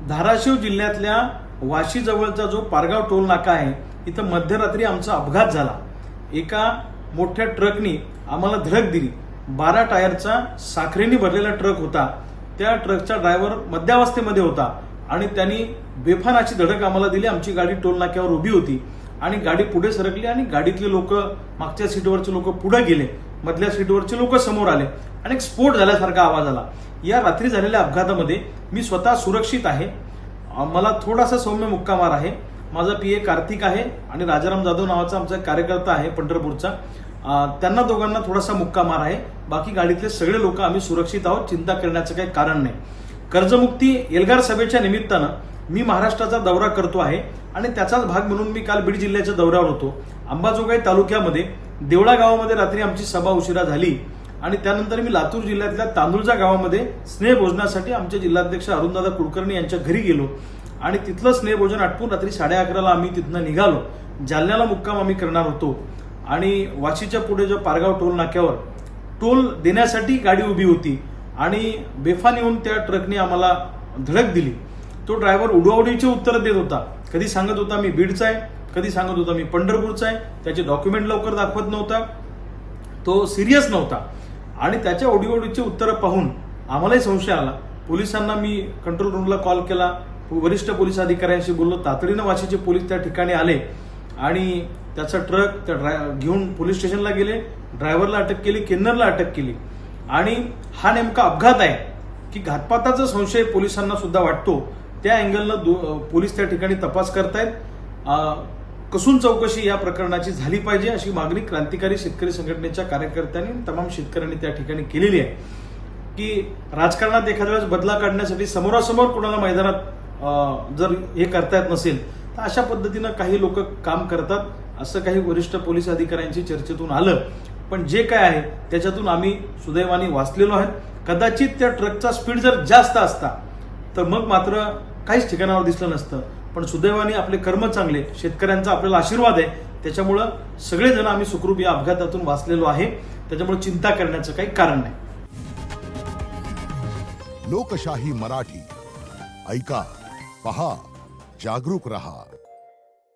धाराशिव जिल्ह्यातल्या वाशी जवळचा जो पारगाव टोल नाका आहे, इथं मध्यरात्री आमचा अपघात झाला। एका मोठ्या ट्रकने आम्हाला धडक दिली। 12 टायरचा साखरेने भरलेला ट्रक होता। त्या ट्रकचा ड्रायव्हर मध्यावस्थेमध्ये होता आणि त्यांनी बेफान अशी धडक आम्हाला दिली। आमची गाडी टोल नाक्यावर उभी होती आणि गाडी पुढे सरकली आणि गाडीतले लोक, मागच्या सीटवरचे लोक पुढे गेले, मधल्या सीटवरचे लोक समोर आले आणि एक स्फोट झाल्यासारखा आवाज आला। या रात्री झालेल्या अपघातामध्ये मी स्वतः सुरक्षित आहे। मला थोडासा सौम्य मुक्का मार आहे। माझा पीए कार्तिक आहे आणि राजाराम जाधव नावाचा आमचा कार्यकर्ता आहे पंढरपूरचा, त्यांना दोघांना थोडासा मुक्का मार आहे। बाकी गाडीतले सगळे लोक आम्ही सुरक्षित आहोत, चिंता करण्याचं काही कारण नाही। कर्जमुक्ती एल्गार सभेच्या निमित्तानं मी महाराष्ट्राचा दौरा करतो आहे आणि त्याचाच भाग म्हणून मी काल बीड जिल्ह्याच्या दौऱ्यावर होतो। अंबाजोगाई तालुक्यामध्ये देवळा गावामध्ये रात्री आमची सभा उशिरा झाली आणि त्यानंतर मी लातूर जिल्ह्यातल्या तांदुळजा गावामध्ये स्नेहभोजनासाठी आमचे जिल्हाध्यक्ष अरुणदादा कुलकर्णी यांच्या घरी गेलो आणि तिथलं स्नेहभोजन आटपून रात्री 11:30ला आम्ही तिथनं निघालो। जालन्याला मुक्काम आम्ही करणार होतो आणि वाशीच्या पुढे जो पारगाव टोल नाक्यावर टोल देण्यासाठी गाडी उभी होती आणि बेफान येऊन त्या ट्रकने आम्हाला धडक दिली। तो ड्रायव्हर उडवाउडीची उत्तर देत होता। कधी सांगत होता मी बीडचा आहे, कधी सांगत होता मी पंढरपूरचा आहे। त्याचे डॉक्युमेंट लवकर दाखवत नव्हता, तो सिरियस नव्हता आणि त्याच्या उडवाउडीची उत्तरं पाहून आम्हालाही संशय आला। पोलिसांना मी कंट्रोल रूमला कॉल केला, वरिष्ठ पोलीस अधिकाऱ्यांशी बोललो। तातडीनं वाशीचे पोलीस त्या ठिकाणी आले आणि त्याचा ट्रक घेऊन पोलीस स्टेशनला गेले। ड्रायव्हरला अटक केली, किन्नरला अटक केली आणि हा नेमका अपघात आहे की घातपाताचा संशय पोलिसांना सुद्धा वाटतो। त्या अँगलनं पोलीस त्या ठिकाणी तपास करतायत। कसून चौकशी या प्रकरणाची झाली पाहिजे अशी मागणी क्रांतिकारी शेतकरी संघटनेच्या कार्यकर्त्यांनी, तमाम शेतकऱ्यांनी त्या ठिकाणी केलेली आहे की राजकारणात एखाद्या वेळेस बदला काढण्यासाठी समोरासमोर कोणाला मैदानात जर हे करता येत नसेल तर अशा पद्धतीनं काही लोक काम करतात, असं काही वरिष्ठ पोलीस अधिकाऱ्यांची चर्चेतून आलं। पण जे काय आहे त्याच्यातून आम्ही सुदैवाने वाचलेलो आहेत। कदाचित त्या ट्रकचा स्पीड जर जास्त असता तर मग मात्र काहीच ठिकाणावर दिसलं नसतं। पण सुदैवाने आपले कर्म चांगले, शेतकऱ्यांचा आपल्याला आशीर्वाद आहे, त्याच्यामुळं सगळेजण आम्ही सुखरूप या अपघातातून वाचलेलो आहे। त्याच्यामुळे चिंता करण्याचं काही कारण नाही। लोकशाही मराठी ऐका, पहा, जागरूक रहा।